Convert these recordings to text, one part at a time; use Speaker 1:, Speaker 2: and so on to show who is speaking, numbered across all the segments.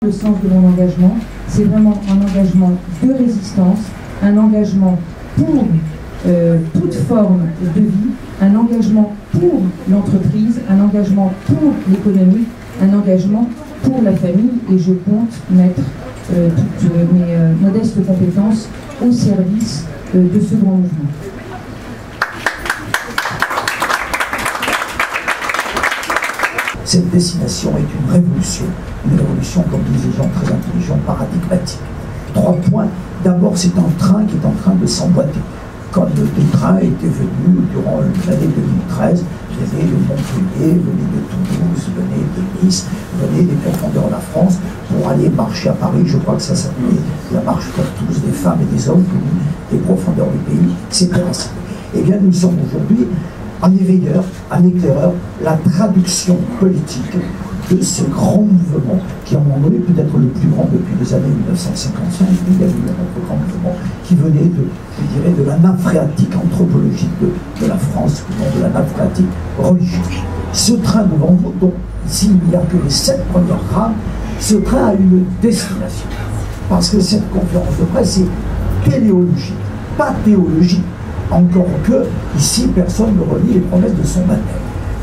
Speaker 1: Le sens de mon engagement, c'est vraiment un engagement de résistance, un engagement pour toute forme de vie, un engagement pour l'entreprise, un engagement pour l'économie, un engagement pour la famille, et je compte mettre toutes mes modestes compétences au service de ce grand mouvement.
Speaker 2: Cette destination est une révolution, comme disent les gens très intelligents, paradigmatique. 3 points. D'abord, c'est un train qui est en train de s'emboîter. Comme des trains étaient venus durant l'année 2013, venaient de Montpellier, venaient de Toulouse, venaient de Nice, venaient des profondeurs de la France pour aller marcher à Paris. Je crois que ça s'appelait la marche pour tous, des femmes et des hommes venus des profondeurs du pays. C'est très facile. Eh bien, nous sommes aujourd'hui un éveilleur, un éclaireur, la traduction politique de ce grand mouvement qui, à un moment donné, peut être le plus grand depuis les années 1955. Il y a eu un autre grand mouvement qui venait de, je dirais, de la nappe phréatique anthropologique de la France, de la nappe phréatique religieuse. Ce train devant vous, donc s'il n'y a que les 7 premières rames, ce train a une destination. Parce que cette conférence de presse est téléologique, pas théologique. Encore que, ici, personne ne renie les promesses de son baptême.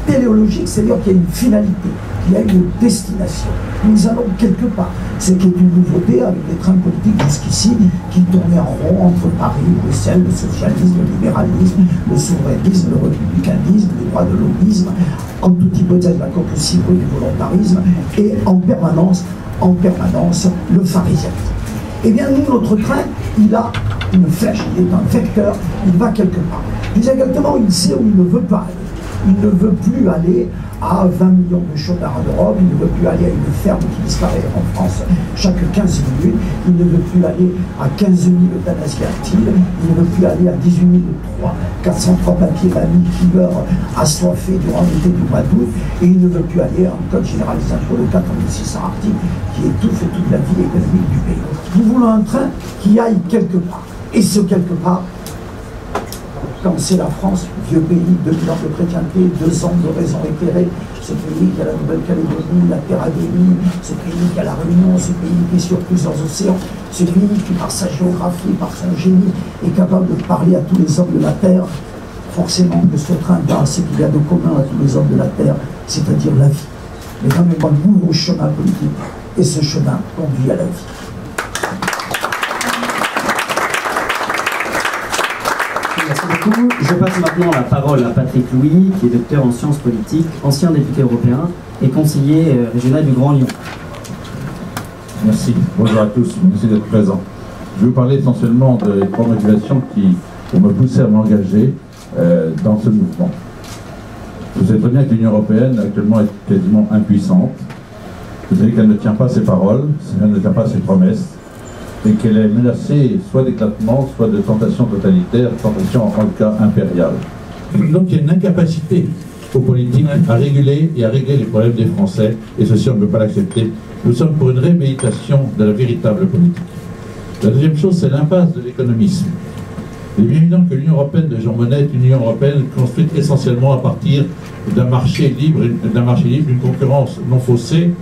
Speaker 2: Téléologique, c'est-à-dire qu'il y a une finalité, qu'il y a une destination. Nous allons quelque part. C'est qu'il y a une nouveauté avec les trains politiques jusqu'ici qui tournaient en rond entre Paris, Bruxelles, le socialisme, le libéralisme, le souverainisme, le républicanisme, les droits de l'homisme, en toute hypothèse la coque cible du volontarisme, et en permanence, le pharisianisme. Eh bien, nous, notre train, il a une flèche, il est un vecteur, il va quelque part. Plus exactement, il sait où il ne veut pas aller. Il ne veut plus aller à 20 millions de chômeurs en Europe, il ne veut plus aller à une ferme qui disparaît en France chaque 15 minutes, il ne veut plus aller à 15 000 euthanasies actives, il ne veut plus aller à 18 403 papiers d'amis qui meurent assoiffés durant l'été du mois d'août, et il ne veut plus aller à un code généralisé pour le 4600 articles qui étouffe toute la vie économique du pays. Nous voulons un train qui aille quelque part. Et ce quelque part, quand c'est la France, vieux pays, 2000 ans de chrétienté, 2 ans de raison éclairée, ce pays qui a la Nouvelle-Calédonie, la Terre-Agonie, ce pays qui a la Réunion, ce pays qui est sur plusieurs océans, ce pays qui, par sa géographie, par son génie, est capable de parler à tous les hommes de la Terre. Forcément, que ce train a ce qu'il y a de commun à tous les hommes de la Terre, c'est-à-dire la vie. Mais quand même, un nouveau chemin politique, et ce chemin conduit à la vie.
Speaker 3: Merci beaucoup. Je passe maintenant la parole à Patrick Louis, qui est docteur en sciences politiques, ancien député européen et conseiller régional du Grand Lyon.
Speaker 4: Merci. Bonjour à tous. Merci d'être présents. Je vais vous parler essentiellement des 3 motivations qui me poussaient à m'engager dans ce mouvement. Vous savez très bien que l'Union européenne actuellement est quasiment impuissante. Vous savez qu'elle ne tient pas ses paroles, elle ne tient pas ses promesses, et qu'elle est menacée soit d'éclatement, soit de tentation totalitaire, tentation en le cas impériale. Donc il y a une incapacité aux politiques à réguler et à régler les problèmes des Français, et ceci on ne peut pas l'accepter. Nous sommes pour une réhabilitation de la véritable politique. La deuxième chose, c'est l'impasse de l'économisme. Il est bien évident que l'Union européenne de Jean Monnet est une Union européenne construite essentiellement à partir d'un marché libre, d'une concurrence non faussée.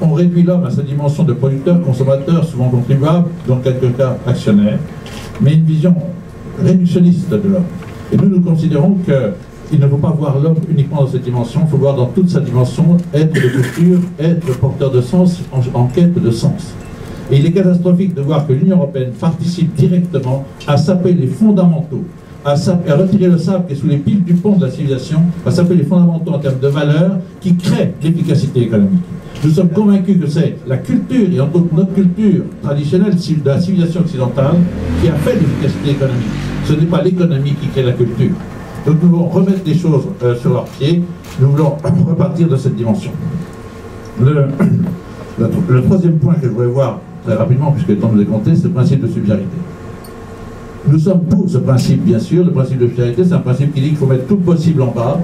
Speaker 4: On réduit l'homme à sa dimension de producteur, consommateur, souvent contribuable, dans quelques cas actionnaire, mais une vision réductionniste de l'homme. Et nous considérons qu'il ne faut pas voir l'homme uniquement dans cette dimension, il faut voir dans toute sa dimension, être de culture, être porteur de sens, en quête de sens. Et il est catastrophique de voir que l'Union européenne participe directement à saper les fondamentaux, à retirer le sable qui est sous les piles du pont de la civilisation, à saper les fondamentaux en termes de valeurs qui créent l'efficacité économique. Nous sommes convaincus que c'est la culture, et entre autres notre culture traditionnelle de la civilisation occidentale, qui a fait l'efficacité économique. Ce n'est pas l'économie qui crée la culture. Donc nous voulons remettre les choses sur leurs pieds, nous voulons repartir de cette dimension. Le troisième point que je voudrais voir très rapidement, puisque le temps nous est compté, c'est le principe de subsidiarité. Nous sommes pour ce principe, bien sûr. Le principe de subsidiarité, c'est un principe qui dit qu'il faut mettre tout possible en bas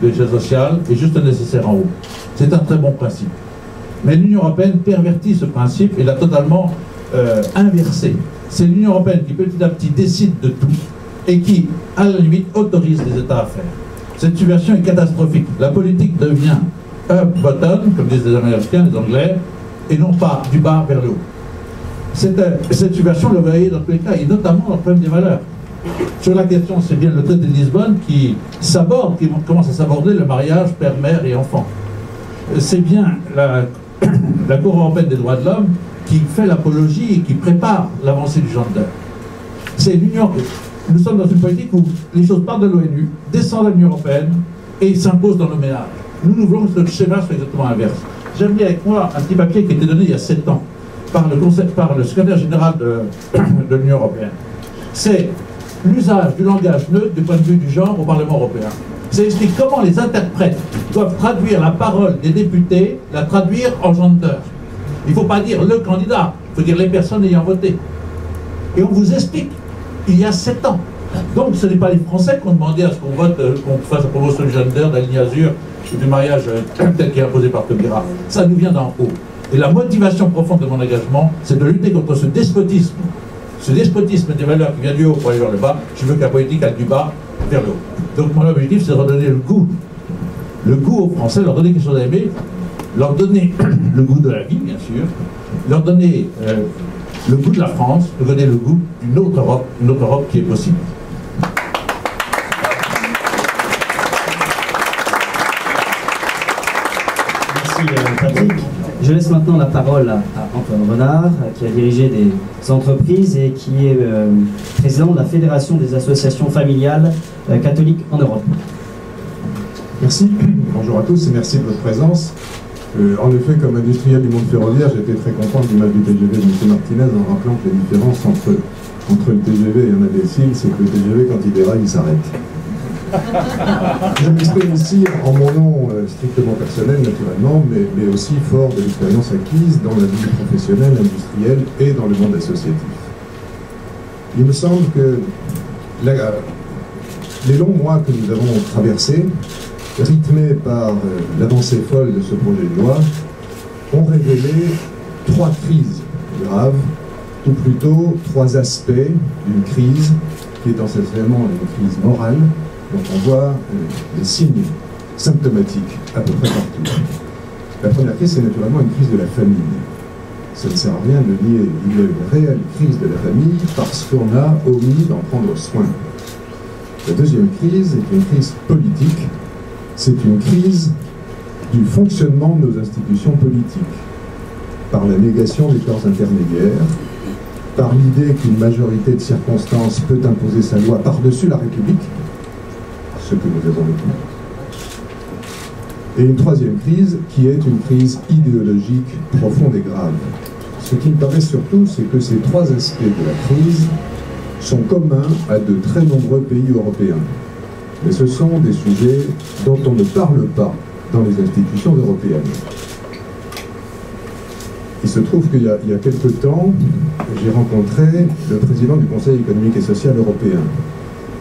Speaker 4: de l'échelle sociale et juste le nécessaire en haut. C'est un très bon principe. Mais l'Union européenne pervertit ce principe et l'a totalement inversé. C'est l'Union européenne qui petit à petit décide de tout et qui, à la limite, autorise les États à faire. Cette subversion est catastrophique. La politique devient up bottom, comme disent les Américains, les Anglais,
Speaker 5: et non pas du bas vers le haut. Cette subversion, le voyez dans tous les cas, et notamment dans le problème des valeurs. Sur la question, c'est bien le traité de Lisbonne qui commence à s'aborder le mariage père, mère et enfant. C'est bien la Cour européenne des droits de l'homme qui fait l'apologie et qui prépare l'avancée du gender. C'est l'Union. Nous sommes dans une politique où les choses partent de l'ONU, descendent à l'Union européenne et s'imposent dans nos ménages. Nous voulons que le schéma soit exactement inverse. J'ai amené avec moi un petit papier qui a été donné il y a 7 ans par le secrétaire général de l'Union européenne. C'est l'usage du langage neutre du point de vue du genre au Parlement européen. Ça explique comment les interprètes doivent traduire la parole des députés, la traduire en gender. Il ne faut pas dire le candidat, il faut dire les personnes ayant voté. Et on vous explique, il y a 7 ans. Donc ce n'est pas les Français qui ont demandé à ce qu'on vote, qu'on fasse la promotion du gender, de la ligne azur, du mariage tel qu'il est imposé par Taubira. Ça nous vient d'en haut. Et la motivation profonde de mon engagement, c'est de lutter contre ce despotisme des valeurs qui vient du haut pour aller vers le bas. Je veux que la politique aille du bas vers le haut. Donc mon objectif, c'est de redonner le goût aux Français, leur donner quelque chose à aimer, leur donner le goût de la vie, bien sûr, leur donner le goût de la France, leur donner le goût d'une autre Europe qui est possible.
Speaker 3: Merci Patrick. Je laisse maintenant la parole à Antoine Renard, qui a dirigé des entreprises et qui est président de la Fédération des associations familiales catholiques en Europe.
Speaker 6: Merci. Bonjour à tous et merci de votre présence. En effet, comme industriel du monde ferroviaire, j'étais très content de l'image du TGV de M. Martinez en rappelant que la différence entre le TGV et un imbécile, c'est que le TGV, quand il déraille, il s'arrête. Je m'exprime ici en mon nom strictement personnel, naturellement, mais aussi fort de l'expérience acquise dans la vie professionnelle, industrielle et dans le monde associatif. Il me semble que les longs mois que nous avons traversés, rythmés par l'avancée folle de ce projet de loi, ont révélé 3 crises graves, ou plutôt 3 aspects d'une crise qui est essentiellement une crise morale, dont on voit des signes symptomatiques à peu près partout. La première crise, c'est naturellement une crise de la famille. Ça ne sert à rien de nier, il y a une réelle crise de la famille parce qu'on a omis d'en prendre soin. La deuxième crise est une crise politique. C'est une crise du fonctionnement de nos institutions politiques, par la négation des corps intermédiaires, par l'idée qu'une majorité de circonstances peut imposer sa loi par-dessus la République, ce que nous avons vécu. Et une troisième crise, qui est une crise idéologique profonde et grave. Ce qui me paraît surtout, c'est que ces 3 aspects de la crise sont communs à de très nombreux pays européens. Mais ce sont des sujets dont on ne parle pas dans les institutions européennes. Il se trouve qu'il y a quelque temps, j'ai rencontré le président du Conseil économique et social européen,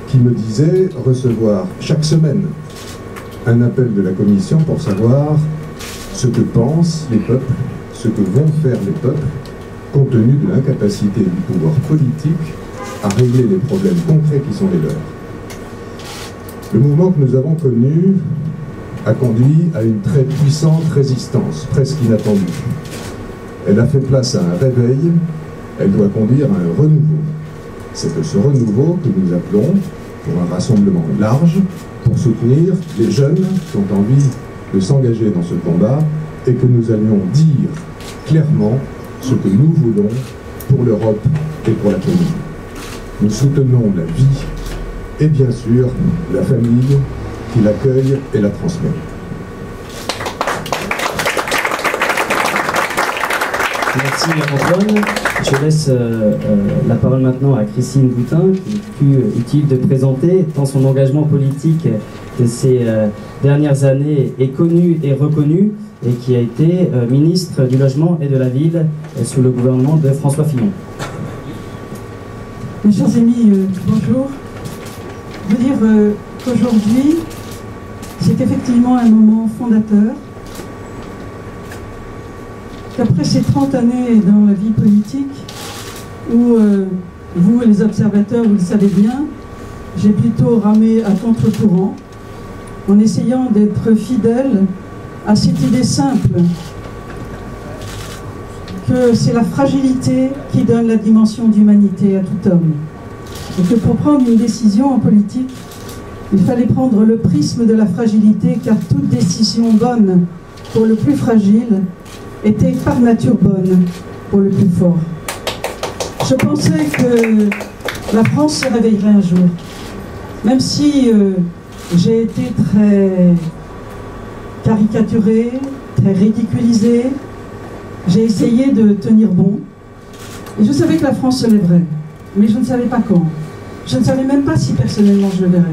Speaker 6: qui me disait recevoir chaque semaine un appel de la Commission pour savoir ce que pensent les peuples, ce que vont faire les peuples, compte tenu de l'incapacité du pouvoir politique à régler les problèmes concrets qui sont les leurs. Le mouvement que nous avons connu a conduit à une très puissante résistance, presque inattendue. Elle a fait place à un réveil, elle doit conduire à un renouveau. C'est de ce renouveau que nous appelons, pour un rassemblement large, pour soutenir les jeunes qui ont envie de s'engager dans ce combat et que nous allions dire clairement ce que nous voulons pour l'Europe et pour la famille. Nous soutenons la vie et bien sûr la famille qui l'accueille et la transmet.
Speaker 3: Merci Antoine. Je laisse la parole maintenant à Christine Boutin, qui est plus utile de présenter, tant son engagement politique de ces dernières années est connu et reconnu, et qui a été ministre du Logement et de la Ville sous le gouvernement de François Fillon.
Speaker 7: Mes chers amis, bonjour. Je veux dire qu'aujourd'hui, c'est effectivement un moment fondateur. Qu'après ces 30 années dans la vie politique, où vous, les observateurs, vous le savez bien, j'ai plutôt ramé à contre-courant, en essayant d'être fidèle à cette idée simple que c'est la fragilité qui donne la dimension d'humanité à tout homme. Et que pour prendre une décision en politique, il fallait prendre le prisme de la fragilité, car toute décision bonne pour le plus fragile était par nature bonne pour le plus fort. Je pensais que la France se réveillerait un jour, même si j'ai été très caricaturée, très ridiculisée. J'ai essayé de tenir bon, et je savais que la France se lèverait, mais je ne savais pas quand. Je ne savais même pas si personnellement je le verrais.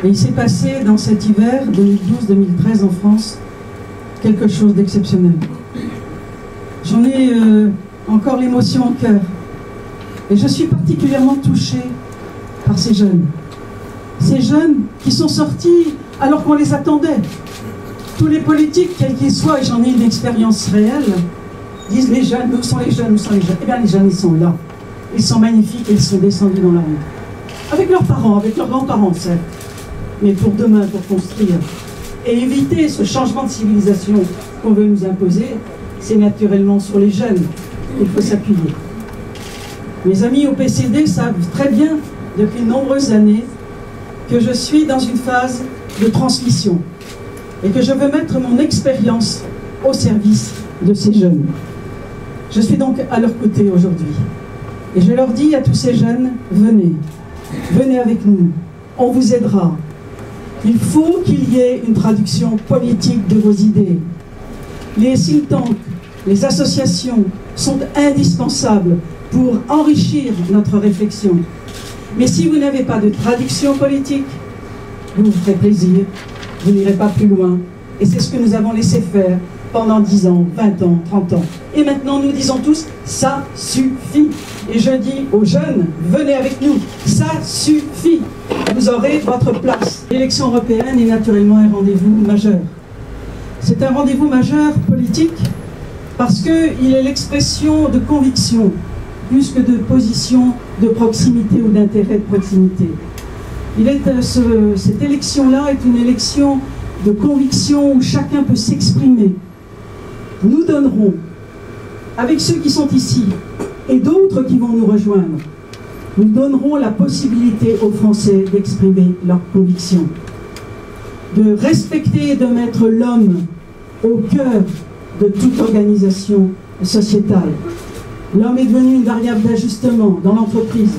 Speaker 7: Et il s'est passé dans cet hiver 2012-2013 en France quelque chose d'exceptionnel. J'en ai encore l'émotion au cœur, et je suis particulièrement touchée par ces jeunes. Ces jeunes qui sont sortis alors qu'on les attendait. Tous les politiques, quels qu'ils soient, et j'en ai une expérience réelle, disent les jeunes, où sont les jeunes, où sont les jeunes? Eh bien les jeunes, ils sont là. Ils sont magnifiques et ils sont descendus dans la rue. Avec leurs parents, avec leurs grands-parents, certes. Mais pour demain, pour construire. Et éviter ce changement de civilisation qu'on veut nous imposer, c'est naturellement sur les jeunes qu'il faut s'appuyer. Mes amis au PCD savent très bien, depuis de nombreuses années, que je suis dans une phase de transmission et que je veux mettre mon expérience au service de ces jeunes. Je suis donc à leur côté aujourd'hui. Et je leur dis à tous ces jeunes, venez, venez avec nous, on vous aidera. Il faut qu'il y ait une traduction politique de vos idées. Les think tanks, les associations sont indispensables pour enrichir notre réflexion. Mais si vous n'avez pas de traduction politique, vous vous ferez plaisir, vous n'irez pas plus loin. Et c'est ce que nous avons laissé faire pendant 10 ans, 20 ans, 30 ans. Et maintenant, nous disons tous, ça suffit. Et je dis aux jeunes, venez avec nous, ça suffit. Vous aurez votre place. L'élection européenne est naturellement un rendez-vous majeur. C'est un rendez-vous majeur politique parce qu'il est l'expression de conviction, plus que de position de proximité ou d'intérêt de proximité. Cette élection-là est une élection de conviction où chacun peut s'exprimer. Nous donnerons, avec ceux qui sont ici et d'autres qui vont nous rejoindre, nous donnerons la possibilité aux Français d'exprimer leurs convictions, de respecter et de mettre l'homme au cœur de toute organisation sociétale. L'homme est devenu une variable d'ajustement dans l'entreprise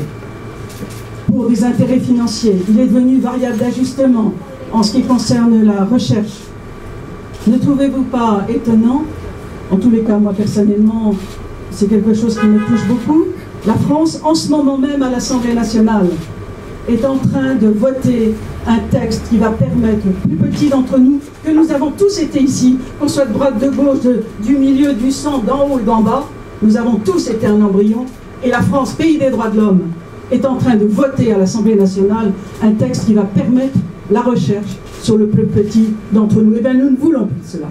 Speaker 7: pour des intérêts financiers. Il est devenu variable d'ajustement en ce qui concerne la recherche. Ne trouvez-vous pas étonnant, en tous les cas moi personnellement, c'est quelque chose qui me touche beaucoup, la France en ce moment même à l'Assemblée nationale est en train de voter un texte qui va permettre aux plus petits d'entre nous, que nous avons tous été ici, qu'on soit de droite, de gauche, du milieu, du centre, d'en haut et d'en bas, nous avons tous été un embryon, et la France, pays des droits de l'homme, est en train de voter à l'Assemblée nationale un texte qui va permettre la recherche sur le plus petit d'entre nous. Eh bien, nous ne voulons plus cela.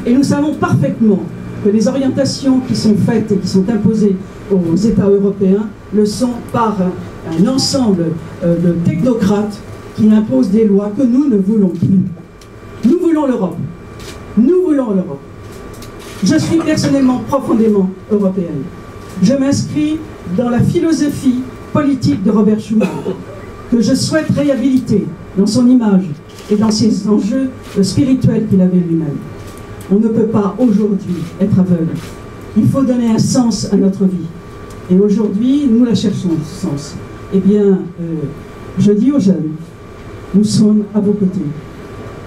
Speaker 7: Et nous savons parfaitement que les orientations qui sont faites et qui sont imposées aux États européens le sont par un ensemble de technocrates qui imposent des lois que nous ne voulons plus. Nous voulons l'Europe. Nous voulons l'Europe. Je suis personnellement profondément européenne. Je m'inscris dans la philosophie politique de Robert Schuman, que je souhaite réhabiliter dans son image et dans ses enjeux spirituels qu'il avait lui-même. On ne peut pas aujourd'hui être aveugle. Il faut donner un sens à notre vie. Et aujourd'hui, nous la cherchons, ce sens. Eh bien, je dis aux jeunes, nous sommes à vos côtés.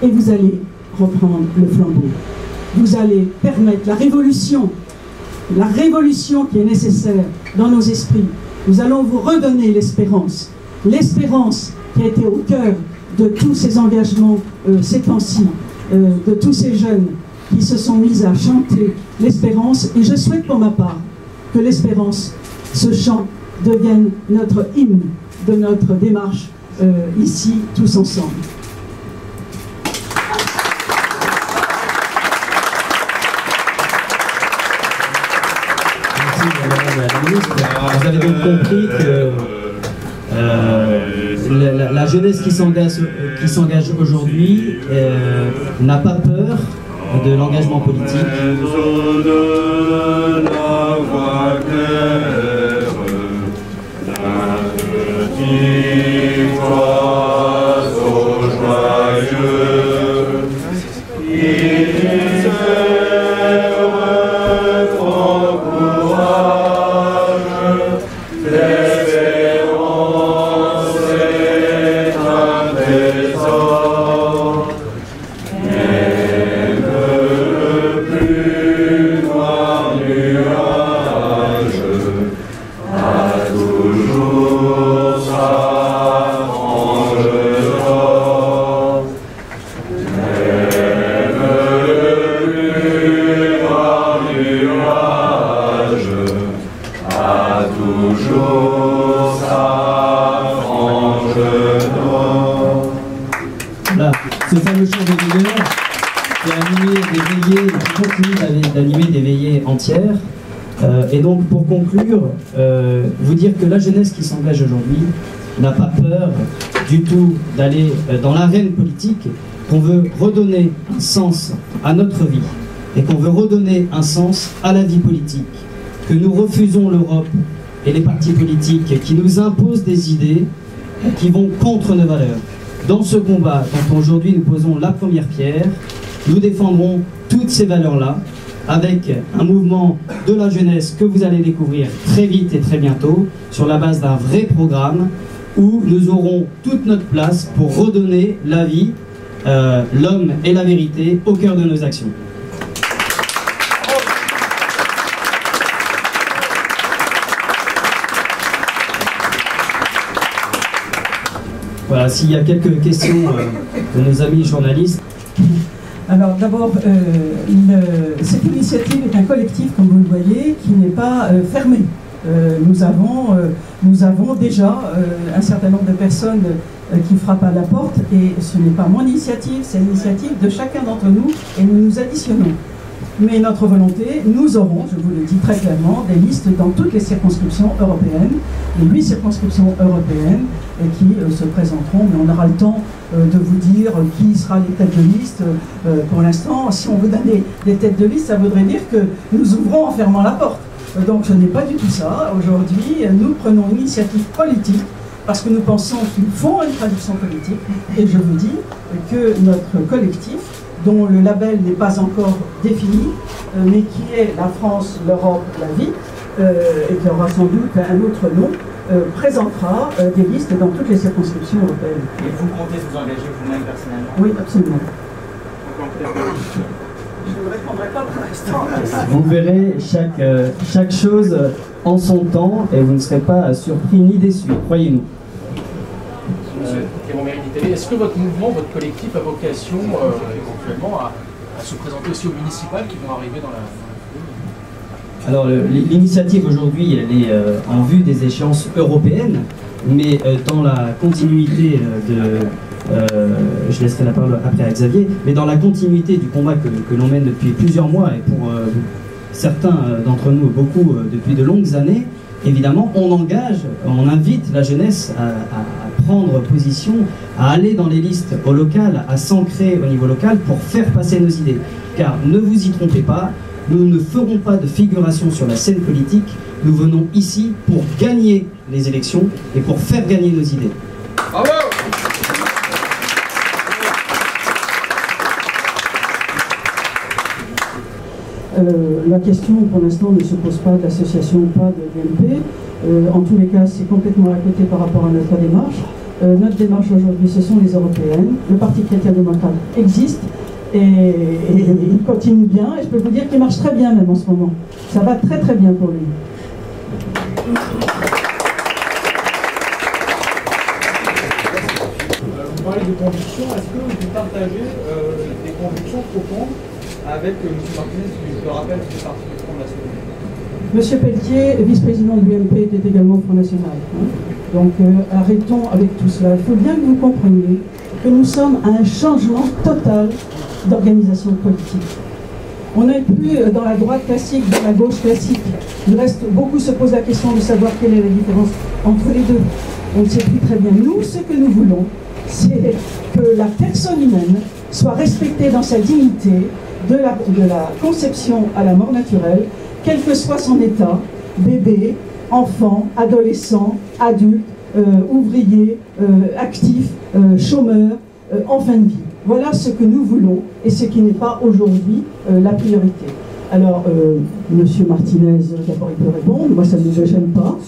Speaker 7: Et vous allez reprendre le flambeau. Vous allez permettre la révolution qui est nécessaire dans nos esprits. Nous allons vous redonner l'espérance qui a été au cœur de tous ces engagements ces temps-ci, de tous ces jeunes qui se sont mis à chanter l'espérance. Et je souhaite pour ma part que l'espérance, ce chant, devienne notre hymne de notre démarche ici, tous ensemble.
Speaker 3: Vous avez donc compris que la jeunesse qui s'engage aujourd'hui n'a pas peur de l'engagement politique. Ce fameux chant de veilleur qui a animé des veillées, qui continue d'animer des veillées entières. Et donc pour conclure, vous dire que la jeunesse qui s'engage aujourd'hui n'a pas peur du tout d'aller dans l'arène politique, qu'on veut redonner un sens à notre vie et qu'on veut redonner un sens à la vie politique, que nous refusons l'Europe et les partis politiques qui nous imposent des idées qui vont contre nos valeurs. Dans ce combat, quand aujourd'hui nous posons la première pierre, nous défendrons toutes ces valeurs-là avec un mouvement de la jeunesse que vous allez découvrir très vite et très bientôt sur la base d'un vrai programme où nous aurons toute notre place pour redonner la vie, l'homme et la vérité au cœur de nos actions. Voilà, s'il y a quelques questions de nos amis journalistes.
Speaker 7: Alors d'abord, cette initiative est un collectif, comme vous le voyez, qui n'est pas fermé. Nous avons déjà un certain nombre de personnes qui frappent à la porte, et ce n'est pas mon initiative, c'est l'initiative de chacun d'entre nous, et nous nous additionnons. Mais notre volonté, nous aurons, je vous le dis très clairement, des listes dans toutes les circonscriptions européennes, les 8 circonscriptions européennes qui se présenteront, mais on aura le temps de vous dire qui sera les têtes de liste. Pour l'instant, si on vous donne des têtes de liste, ça voudrait dire que nous ouvrons en fermant la porte. Donc ce n'est pas du tout ça. Aujourd'hui, nous prenons une initiative politique parce que nous pensons qu'il faut une traduction politique, et je vous dis que notre collectif, dont le label n'est pas encore défini, mais qui est la France, l'Europe, la vie, et qui aura sans doute un autre nom, présentera des listes dans toutes les circonscriptions européennes.
Speaker 3: Et vous comptez vous engager vous-même personnellement?
Speaker 7: Oui, absolument. Je ne répondrai pas pour l'instant.
Speaker 3: Vous verrez chaque chose en son temps et vous ne serez pas surpris ni déçus, croyez-nous.
Speaker 8: Est-ce que votre mouvement, votre collectif a vocation éventuellement à se présenter aussi aux municipales qui vont arriver dans la...
Speaker 3: Alors l'initiative aujourd'hui, elle est en vue des échéances européennes, mais dans la continuité je laisserai la parole après à Xavier, mais dans la continuité du combat que l'on mène depuis plusieurs mois, et pour certains d'entre nous, beaucoup depuis de longues années, évidemment, on invite la jeunesse à prendre position, à aller dans les listes au local, à s'ancrer au niveau local pour faire passer nos idées. Car ne vous y trompez pas, nous ne ferons pas de figuration sur la scène politique, nous venons ici pour gagner les élections et pour faire gagner nos idées.
Speaker 8: Bravo!
Speaker 7: La question pour l'instant ne se pose pas d'association ou pas de l'UMP. En tous les cas, c'est complètement à côté par rapport à notre démarche. Notre démarche aujourd'hui, ce sont les européennes. Le Parti chrétien-démocrate existe et il continue bien. Et je peux vous dire qu'il marche très bien même en ce moment. Ça va très très bien pour lui.
Speaker 8: Vous parlez de convictions. Est-ce que vous partagez des convictions profondes avec M. Martinez, qui, je le rappelle, fait partie du Front National?
Speaker 7: Monsieur Pelletier, vice-président de l'UMP, était également Front National. Donc arrêtons avec tout cela. Il faut bien que vous compreniez que nous sommes à un changement total d'organisation politique. On n'est plus dans la droite classique, dans la gauche classique. Il reste, beaucoup se posent la question de savoir quelle est la différence entre les deux. On ne sait plus très bien. Nous, ce que nous voulons, c'est que la personne humaine soit respectée dans sa dignité de la conception à la mort naturelle, quel que soit son état, bébé, enfant, adolescent, adulte, ouvrier, actif, chômeur, en fin de vie. Voilà ce que nous voulons et ce qui n'est pas aujourd'hui la priorité. Alors, Monsieur Martinez, d'abord il peut répondre, moi ça ne me gêne pas.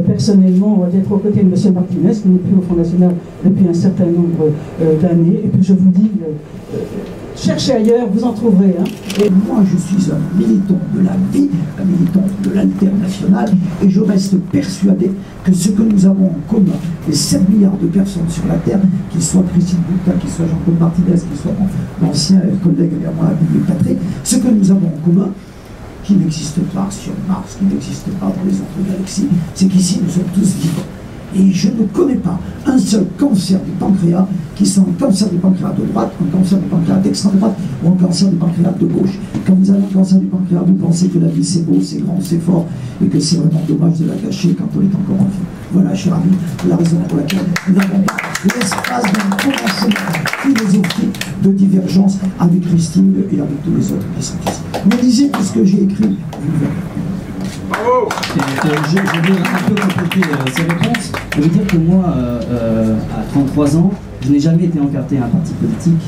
Speaker 7: Personnellement, d'être aux côtés de Monsieur Martinez, qui n'est plus au Front National depuis un certain nombre d'années, et puis je vous dis, cherchez ailleurs, vous en trouverez. Hein.
Speaker 2: Et moi, je suis un militant de la vie, un militant de l'international, et je reste persuadé que ce que nous avons en commun, les 7 milliards de personnes sur la Terre, qu'ils soient Christine Boutin, qu'ils soient Jean-Claude Martinez, qu'ils soient l'ancien collègue également Abdel Patré, ce que nous avons en commun, qui n'existe pas sur Mars, qui n'existe pas dans les autres galaxies, c'est qu'ici nous sommes tous vivants. Et je ne connais pas un seul cancer du pancréas qui soit un cancer du pancréas de droite, un cancer du pancréas d'extrême droite ou un cancer du pancréas de gauche. Quand vous avez un cancer du pancréas, vous pensez que la vie c'est beau, c'est grand, c'est fort et que c'est vraiment dommage de la gâcher quand on est encore en vie. Voilà, cher ami, la raison pour laquelle nous n'avons pas l'espace d'un commencement philosophique de divergence avec Christine et avec tous les autres qui sont ici. Mais lisez tout ce que j'ai écrit, vous verrez.
Speaker 9: Je vais un peu compléter ces réponses. Je veux dire que moi, à 33 ans, je n'ai jamais été encarté à un parti politique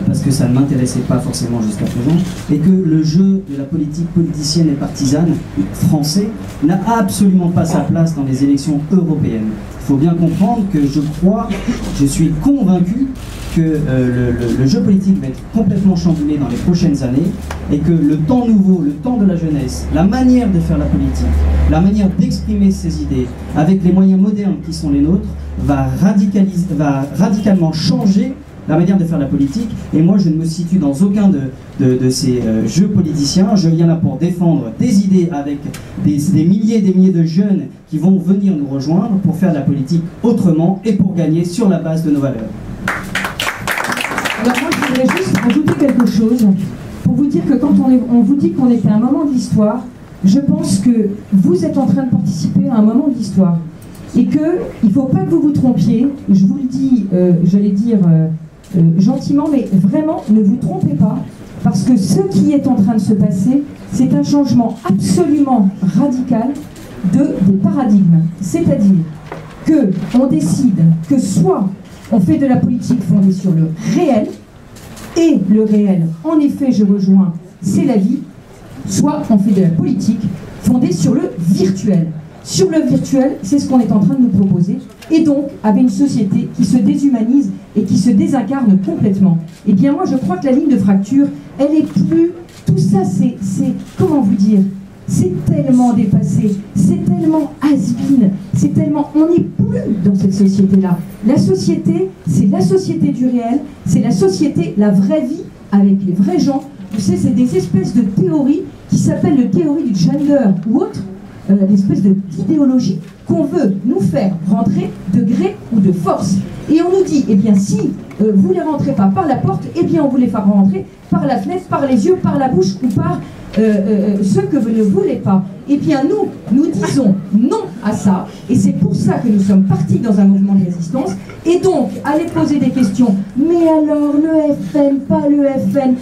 Speaker 9: parce que ça ne m'intéressait pas forcément jusqu'à présent, et que le jeu de la politique politicienne et partisane français n'a absolument pas sa place dans les élections européennes. Il faut bien comprendre que je suis convaincu que le jeu politique va être complètement chamboulé dans les prochaines années et que le temps nouveau, le temps de la jeunesse, la manière de faire la politique, la manière d'exprimer ses idées avec les moyens modernes qui sont les nôtres va radicalement changer la manière de faire la politique. Et moi je ne me situe dans aucun de ces jeux politiciens. Je viens là pour défendre des idées avec des milliers et des milliers de jeunes qui vont venir nous rejoindre pour faire de la politique autrement et pour gagner sur la base de nos valeurs.
Speaker 1: Alors moi, je voudrais juste ajouter quelque chose pour vous dire que quand on vous dit qu'on est à un moment de l'histoire, je pense que vous êtes en train de participer à un moment de l'histoire. Et qu'il ne faut pas que vous vous trompiez, je vous le dis, j'allais dire gentiment, mais vraiment, ne vous trompez pas, parce que ce qui est en train de se passer, c'est un changement absolument radical des paradigmes. C'est-à-dire qu'on décide que soit on fait de la politique fondée sur le réel, et le réel, en effet, je rejoins, c'est la vie, soit on fait de la politique fondée sur le virtuel. Sur le virtuel, c'est ce qu'on est en train de nous proposer, et donc avec une société qui se déshumanise et qui se désincarne complètement. Eh bien moi, je crois que la ligne de fracture, elle est plus... Tout ça, c'est comment vous dire, c'est tellement dépassé, c'est tellement has-been, c'est tellement... On n'est plus dans cette société-là. La société, c'est la société du réel, c'est la société, la vraie vie, avec les vrais gens. Vous savez, c'est des espèces de théories qui s'appellent la théorie du gender ou autre, l'espèce d'idéologie qu'on veut nous faire rentrer de gré ou de force. Et on nous dit, eh bien si vous ne les rentrez pas par la porte, eh bien on vous les fera rentrer par la fenêtre, par les yeux, par la bouche ou par ce que vous ne voulez pas. Eh bien nous disons non à ça, et c'est pour ça que nous sommes partis dans un mouvement de résistance, et donc aller poser des questions. Mais alors le FN, pas le FN,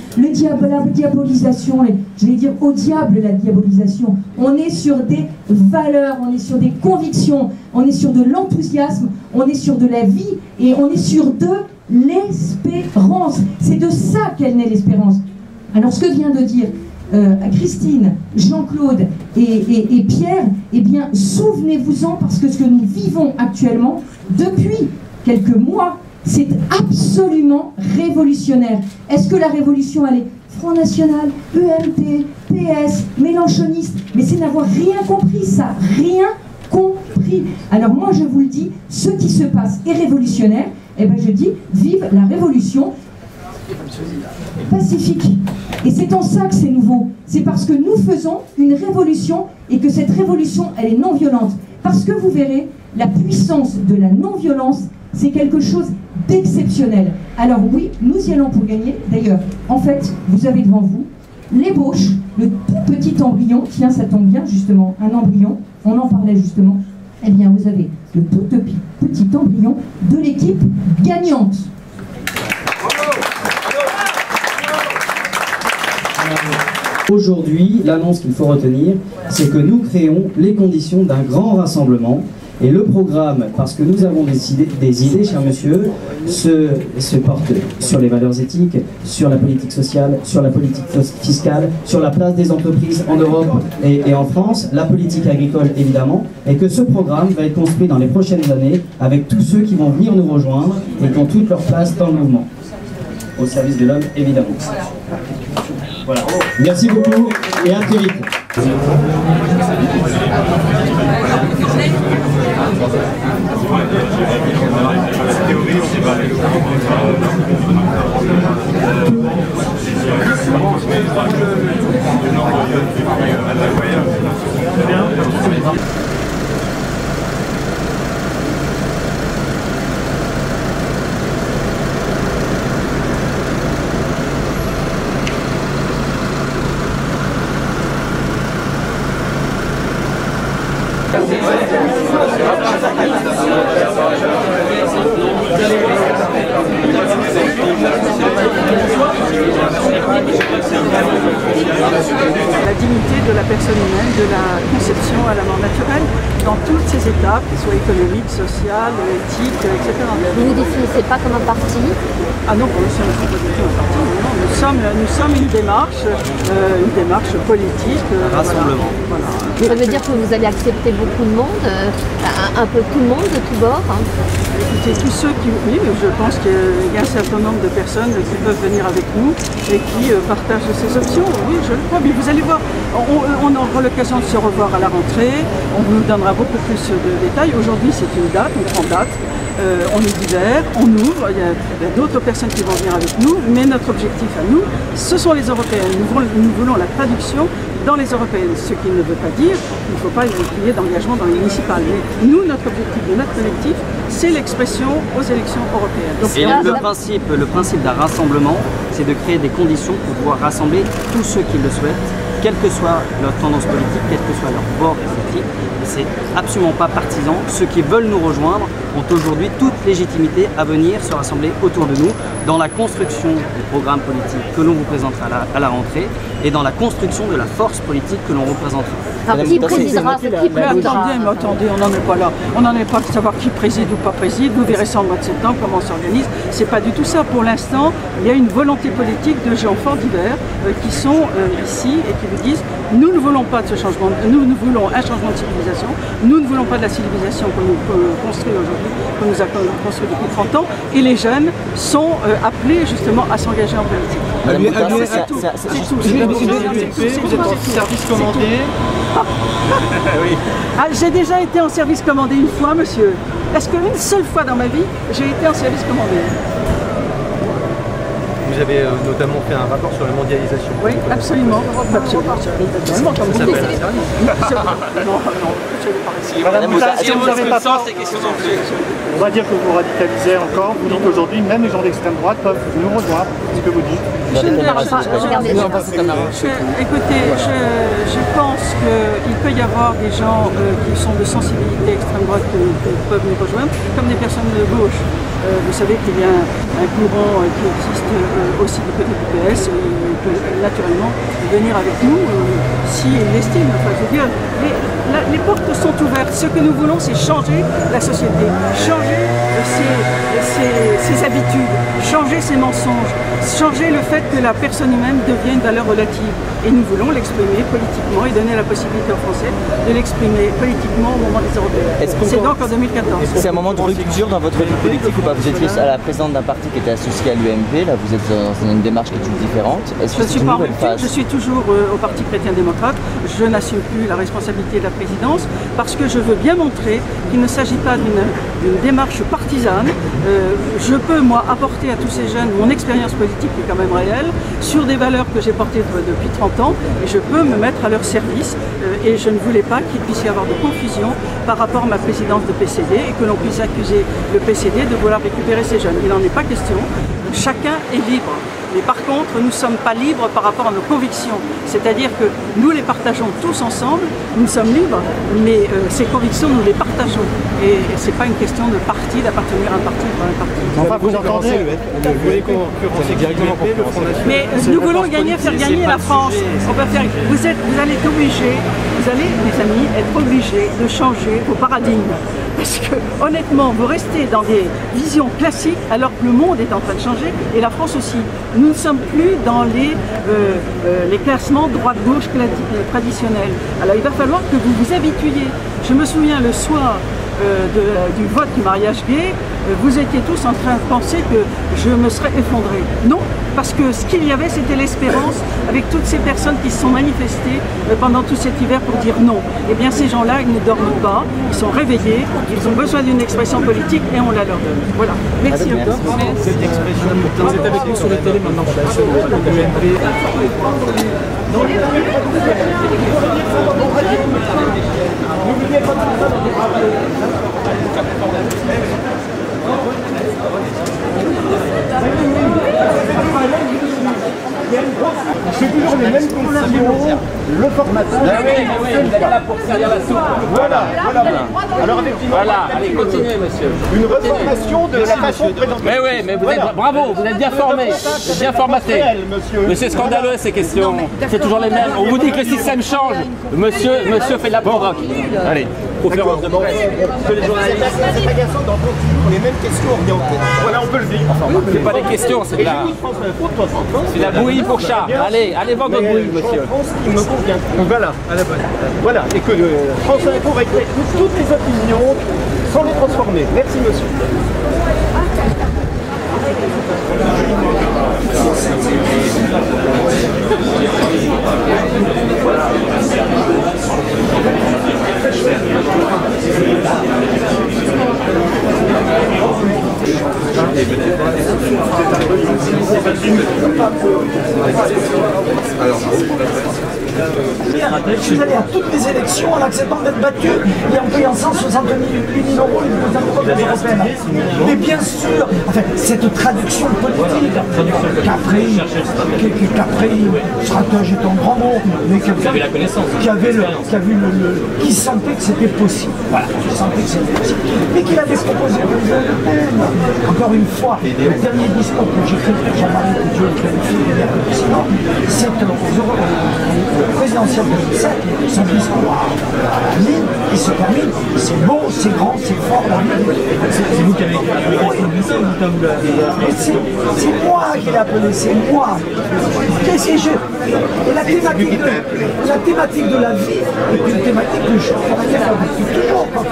Speaker 1: la diabolisation, je vais dire au diable la diabolisation. On est sur des valeurs, on est sur des convictions, on est sur de l'enthousiasme, on est sur de la vie, et on est sur de l'espérance. C'est de ça qu'elle naît l'espérance. Alors ce que vient de dire Christine, Jean-Claude et Pierre, eh bien souvenez-vous-en, parce que ce que nous vivons actuellement depuis quelques mois, c'est absolument révolutionnaire. Est-ce que la révolution, elle est Front National, EMT, PS, Mélenchoniste? Mais c'est n'avoir rien compris, ça, rien compris. Alors moi je vous le dis, ce qui se passe est révolutionnaire. Eh bien je dis, vive la révolution pacifique. Et c'est en ça que c'est nouveau. C'est parce que nous faisons une révolution et que cette révolution, elle est non violente. Parce que vous verrez, la puissance de la non-violence, c'est quelque chose d'exceptionnel. Alors oui, nous y allons pour gagner. D'ailleurs, en fait, vous avez devant vous l'ébauche, le tout petit embryon. Tiens, ça tombe bien, justement, un embryon. On en parlait justement. Eh bien, vous avez le tout petit embryon de l'équipe gagnante.
Speaker 9: Aujourd'hui, l'annonce qu'il faut retenir, c'est que nous créons les conditions d'un grand rassemblement. Et le programme, parce que nous avons des idées, cher monsieur, se porte sur les valeurs éthiques, sur la politique sociale, sur la politique fiscale, sur la place des entreprises en Europe et en France, la politique agricole évidemment, et que ce programme va être construit dans les prochaines années avec tous ceux qui vont venir nous rejoindre et qui ont toute leur place dans le mouvement, au service de l'homme évidemment. Voilà. Merci beaucoup et à très vite.
Speaker 7: La dignité de la personne humaine, de la conception à la mort naturelle, dans toutes ses étapes, qu'elles soient économiques, sociales, éthiques, etc.
Speaker 10: Vous ne vous définissez pas comme un parti?
Speaker 7: Ah non, pour nous, nous ne sommes pas du tout un parti. Non, nous sommes une démarche politique.
Speaker 9: Rassemblement.
Speaker 7: Voilà.
Speaker 10: Ça veut dire que vous allez accepter beaucoup de monde, un peu tout le monde de tous bords, hein.
Speaker 7: Écoutez, tous ceux qui... Oui, je pense qu'il y a un certain nombre de personnes qui peuvent venir avec nous et qui partagent ces options. Oui, je le crois. Mais vous allez voir, on aura l'occasion de se revoir à la rentrée. On vous donnera beaucoup plus de détails. Aujourd'hui, c'est une date, une grande date. On est divers, on ouvre, il y a d'autres personnes qui vont venir avec nous, mais notre objectif à nous, ce sont les Européennes. Nous voulons la traduction dans les Européennes, ce qui ne veut pas dire qu'il ne faut pas qu'il y ait d'engagement dans les municipales. Mais nous, notre objectif de notre collectif, c'est l'expression aux élections européennes. Donc,
Speaker 9: et le principe d'un rassemblement, c'est de créer des conditions pour pouvoir rassembler tous ceux qui le souhaitent, quelle que soit leur tendance politique, quel que soit leur bord politique. C'est absolument pas partisan. Ceux qui veulent nous rejoindre ont aujourd'hui toute légitimité à venir se rassembler autour de nous dans la construction du programme politique que l'on vous présentera à la rentrée et dans la construction de la force politique que l'on représentera.
Speaker 10: Alors, qui présidera?
Speaker 7: Mais attendez, on n'en est pas là. On n'en est pas de savoir qui préside ou pas préside. Vous verrez ça en mois de septembre, comment on s'organise. C'est pas du tout ça. Pour l'instant, il y a une volonté politique de gens forts divers qui sont ici et qui nous disent nous ne voulons pas de ce changement, nous voulons un changement de civilisation, nous ne voulons pas de la civilisation que nous construisons aujourd'hui, que nous avons construit depuis 30 ans, et les jeunes sont appelés justement à s'engager en politique. C'est tout.
Speaker 8: Vous êtes en service commandé.
Speaker 7: Ah, j'ai déjà été en service commandé une fois, monsieur. Est-ce qu'une seule fois dans ma vie, j'ai été en service commandé?
Speaker 8: Vous avez notamment fait un rapport sur la mondialisation.
Speaker 7: Oui, absolument. Absolument. Comme vous dites. Non,
Speaker 8: Madame Boutin, si vous n'avez pas peur,
Speaker 11: on va dire que vous radicalisez encore. Vous dites qu'aujourd'hui, même les gens d'extrême droite peuvent nous rejoindre. C'est ce que vous dites.
Speaker 7: Écoutez, je pense qu'il peut y avoir des gens qui sont de sensibilité extrême droite qui peuvent nous rejoindre, comme des personnes de gauche. Vous savez qu'il y a un courant qui existe aussi du côté du PS, il peut naturellement venir avec nous s'il l'estime. Enfin, je veux dire, les portes sont ouvertes. Ce que nous voulons, c'est changer la société, changer ses habitudes, changer ses mensonges, changer le fait que la personne humaine devient une valeur relative. Et nous voulons l'exprimer politiquement et donner la possibilité aux Français de l'exprimer politiquement au moment des Européennes. C'est donc en 2014.
Speaker 12: Est-ce que c'est un moment de rupture dans votre vie politique ou pas? Vous étiez à la présidente d'un parti qui était associé à l'UMP, là vous êtes dans une démarche qui est toute différente. Est-ce que c'est une nouvelle phase?
Speaker 7: Je suis toujours au Parti chrétien-démocrate. Je n'assume plus la responsabilité de la présidence parce que je veux bien montrer qu'il ne s'agit pas d'une démarche partisane. Je peux, moi, apporter à tous ces jeunes mon expérience politique qui est quand même réelle, sur des valeurs que j'ai portées depuis 30 ans, et je peux me mettre à leur service. Et je ne voulais pas qu'il puisse y avoir de confusion par rapport à ma présidence de PCD et que l'on puisse accuser le PCD de vouloir récupérer ces jeunes. Il n'en est pas question. Chacun est libre. Mais par contre, nous ne sommes pas libres par rapport à nos convictions. C'est-à-dire que nous les partageons tous ensemble, nous sommes libres, mais ces convictions, nous les partageons. Et ce n'est pas une question de parti, d'appartenir à un parti ou à un parti.
Speaker 11: Enfin, vous entendez, vous voulez concurrencer directement le Front National.
Speaker 7: Mais nous voulons faire gagner la France. On va faire, vous allez être obligés, vous allez, mes amis, être obligés de changer vos paradigmes. Parce que, honnêtement, vous restez dans des visions classiques alors que le monde est en train de changer et la France aussi. Nous ne sommes plus dans les classements droite-gauche traditionnels. Alors il va falloir que vous vous habituiez. Je me souviens le soir du vote du mariage gay, vous étiez tous en train de penser que je me serais effondré. Non, parce que ce qu'il y avait, c'était l'espérance avec toutes ces personnes qui se sont manifestées pendant tout cet hiver pour dire non. Eh bien, ces gens-là, ils ne dorment pas, ils sont réveillés, ils ont besoin d'une expression politique et on la leur donne. Voilà. Merci encore.
Speaker 8: Cette expression, vous êtes avec nous sur le télé maintenant, sur l'UMP.
Speaker 13: C'est toujours les mêmes conditions, le formateur.
Speaker 14: Oui, vous êtes là pour servir la soupe.
Speaker 13: Voilà. Alors effectivement,
Speaker 14: allez, continuez, monsieur.
Speaker 13: Une reformation de la façon de présenter.
Speaker 14: Mais oui, mais vous êtes bravo, vous êtes bien formé, bien formaté. Mais c'est scandaleux ces questions. C'est toujours les mêmes. On vous dit que le système change. Monsieur fait de la provoque. Allez.
Speaker 13: Conférence de presse. Que les journalistes. C'est agaçant d'entendre toujours les mêmes questions orientées. Voilà, on peut le dire.
Speaker 14: C'est pas des questions, c'est de la bouillie pour chat. Allez vendre votre bouillie, monsieur.
Speaker 13: France qui me convient. Voilà, à la bonne. Voilà, et que France Info va écouter toutes les opinions sans les transformer. Merci, monsieur.
Speaker 2: Je suis allé à toutes les élections en acceptant d'être battu et en payant 160 000 euros aux européennes. Mais bien sûr, enfin, cette traduction politique stratège est un grand mot, mais qui sentait que c'était possible. Voilà, qui sentait que c'était possible. Mais qu'il avait proposé aux européennes. Encore une fois, le dernier discours que j'ai fait pour Jean-Marie que Dieu le qualifie, c'est au présidentiel de 2007, son discours à Lille, il se termine, c'est beau, c'est grand, c'est fort, c'est vous qui avez c'est moi qui l'ai appelé, c'est moi. Et la thématique de la vie est une thématique que je ferai toujours quand